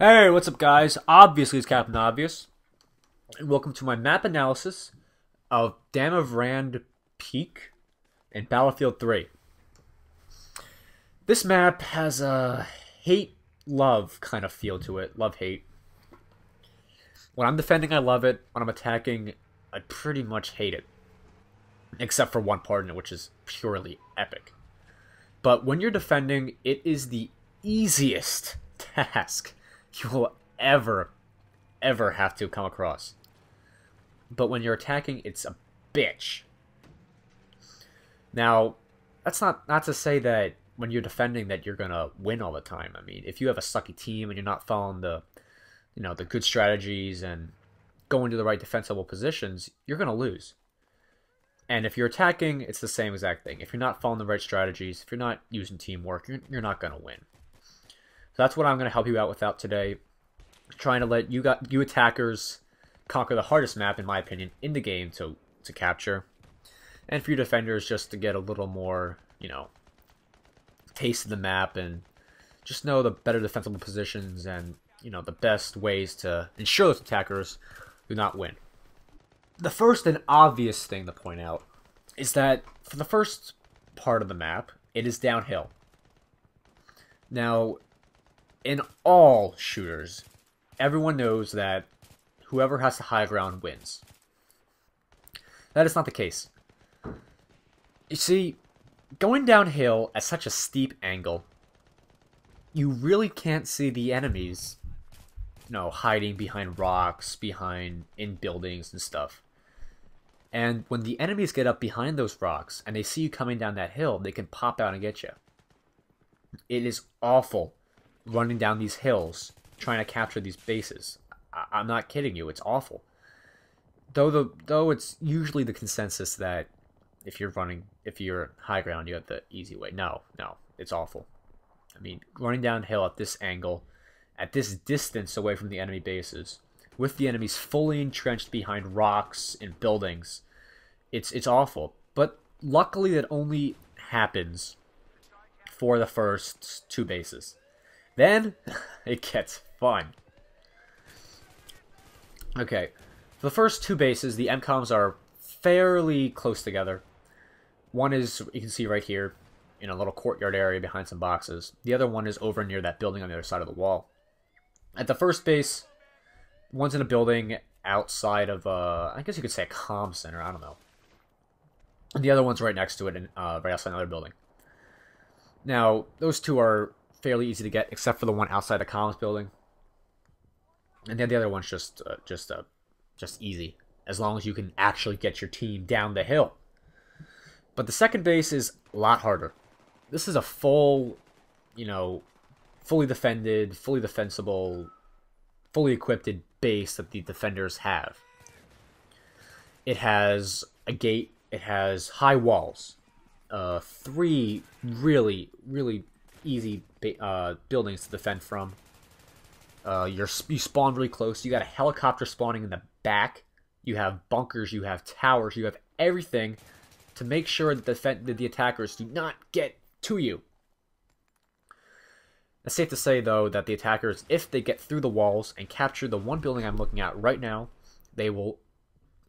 Hey, what's up, guys? Obviously, it's Captain Obvious, and welcome to my map analysis of Dam of Rand Peak in Battlefield 3. This map has a hate-love kind of feel to it. Love-hate. When I'm defending, I love it. When I'm attacking, I pretty much hate it. Except for one part in it, which is purely epic. But when you're defending, it is the easiest task you will ever have to come across. But when you're attacking, it's a bitch. Now, that's not to say that when you're defending that you're gonna win all the time. I mean, if you have a sucky team and you're not following the good strategies and going to the right defensible positions, you're gonna lose. And if you're attacking, it's the same exact thing. If you're not following the right strategies, if you're not using teamwork, you're not gonna win. So that's what I'm going to help you out with today. Trying to let you attackers conquer the hardest map, in my opinion, in the game to capture. And for you defenders, just to get a little more, taste of the map and just know the better defensible positions and, the best ways to ensure those attackers do not win. The first and obvious thing to point out is that for the first part of the map, it is downhill. Now, in all shooters, everyone knows that whoever has the high ground wins. That is not the case. You see, going downhill at such a steep angle, you really can't see the enemies, hiding behind rocks, in buildings and stuff. And when the enemies get up behind those rocks and they see you coming down that hill, they can pop out and get you. It is awful running down these hills trying to capture these bases. I'm not kidding you, it's awful. Though it's usually the consensus that if you're high ground, you have the easy way. No, it's awful. I mean, running downhill at this angle, at this distance away from the enemy bases, with the enemies fully entrenched behind rocks and buildings, it's awful. But luckily that only happens for the first two bases. Then, it gets fun. Okay, for the first two bases, the MCOMs are fairly close together. One is, you can see right here, in a little courtyard area behind some boxes. The other one is over near that building on the other side of the wall. At the first base, one's in a building outside of, I guess you could say a comm center, I don't know. And the other one's right next to it, right outside another building. Now, those two are fairly easy to get, except for the one outside the comms building, and then the other one's just easy, as long as you can actually get your team down the hill. But the second base is a lot harder. This is a full, fully defended, fully defensible, fully equipped base that the defenders have. It has a gate. It has high walls. Three really easy buildings to defend from. You spawn really close. You got a helicopter spawning in the back. You have bunkers. You have towers. You have everything to make sure that the attackers do not get to you. It's safe to say, though, that the attackers, if they get through the walls and capture the one building I'm looking at right now, they will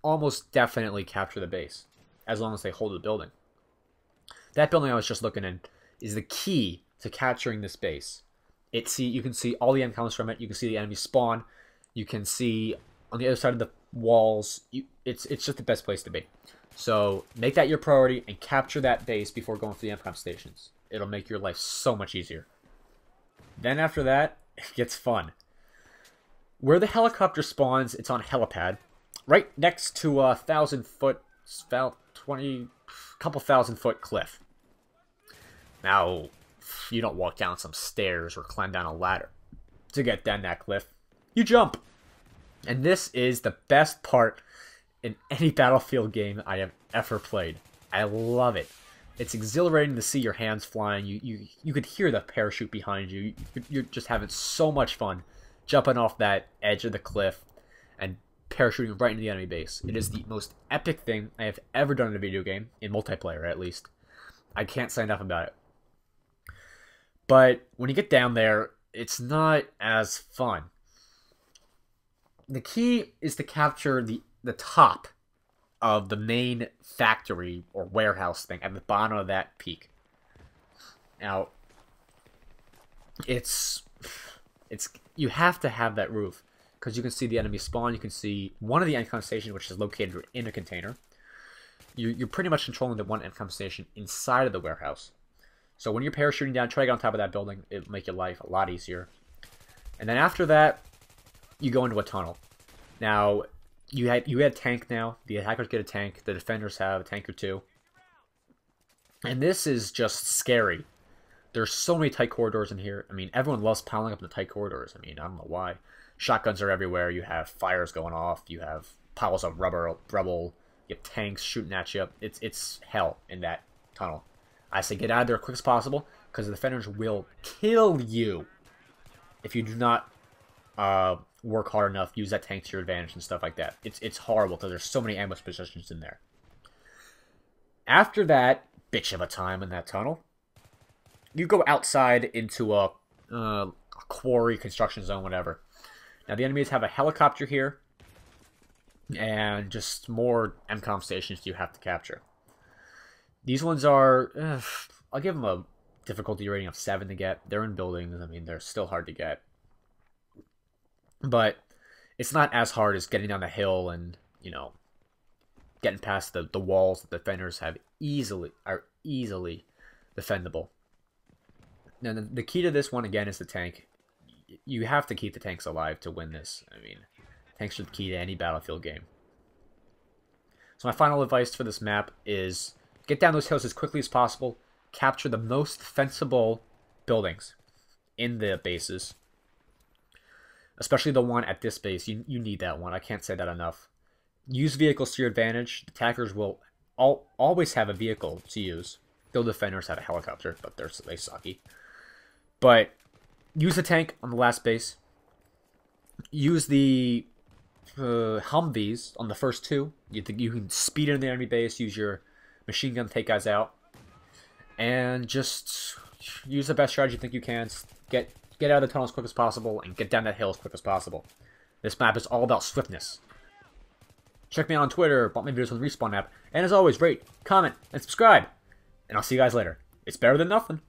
almost definitely capture the base, as long as they hold the building. That building I was just looking in is the key to capturing this base. You can see all the MCOMs from it. You can see the enemy spawn. You can see on the other side of the walls. It's just the best place to be. So make that your priority and capture that base before going for the MCOM stations. It'll make your life so much easier. Then after that, it gets fun. Where the helicopter spawns, it's on a helipad, right next to a 1,000-foot, couple 1,000-foot cliff. Now, you don't walk down some stairs or climb down a ladder to get down that cliff. You jump. And this is the best part in any Battlefield game I have ever played. I love it. It's exhilarating to see your hands flying. You could hear the parachute behind you. You're just having so much fun jumping off that edge of the cliff and parachuting right into the enemy base. It is the most epic thing I have ever done in a video game, in multiplayer at least. I can't say enough about it. But when you get down there, it's not as fun. The key is to capture the top of the main factory or warehouse thing at the bottom of that peak. Now, it's you have to have that roof because you can see the enemy spawn. You can see one of the Encom stations, which is located in a container. You're pretty much controlling the one Encom station inside of the warehouse. So when you're parachuting down, try to get on top of that building. It'll make your life a lot easier. And then after that, you go into a tunnel. Now, you had tank now. The attackers get a tank. The defenders have a tank or two. And this is just scary. There's so many tight corridors in here. I mean, everyone loves piling up in the tight corridors. I mean, I don't know why. Shotguns are everywhere. You have fires going off. You have piles of rubble. You have tanks shooting at you. It's hell in that tunnel. I say get out of there as quick as possible because the defenders will kill you if you do not work hard enough, use that tank to your advantage and stuff like that. It's horrible because there's so many ambush positions in there. After that bitch of a time in that tunnel, you go outside into a quarry, construction zone, whatever. Now the enemies have a helicopter here and just more MCOM stations you have to capture. These ones are, I'll give them a difficulty rating of 7 to get. They're in buildings. I mean, they're still hard to get. But it's not as hard as getting down the hill and, you know, getting past the walls that defenders are easily defendable. Now, the key to this one, again, is the tank. You have to keep the tanks alive to win this. I mean, tanks are the key to any Battlefield game. So my final advice for this map is get down those hills as quickly as possible. Capture the most defensible buildings in the bases. Especially the one at this base. You need that one. I can't say that enough. Use vehicles to your advantage. The attackers will always have a vehicle to use. The defenders have a helicopter, but they sucky. But use the tank on the last base. Use the Humvees on the first two. You can speed into the enemy base. Use your machine gun to take guys out. And just use the best strategy you think you can. Get out of the tunnel as quick as possible and get down that hill as quick as possible. This map is all about swiftness. Check me out on Twitter, bought my videos on the Respawn app, and as always, rate, comment, and subscribe. And I'll see you guys later. It's better than nothing.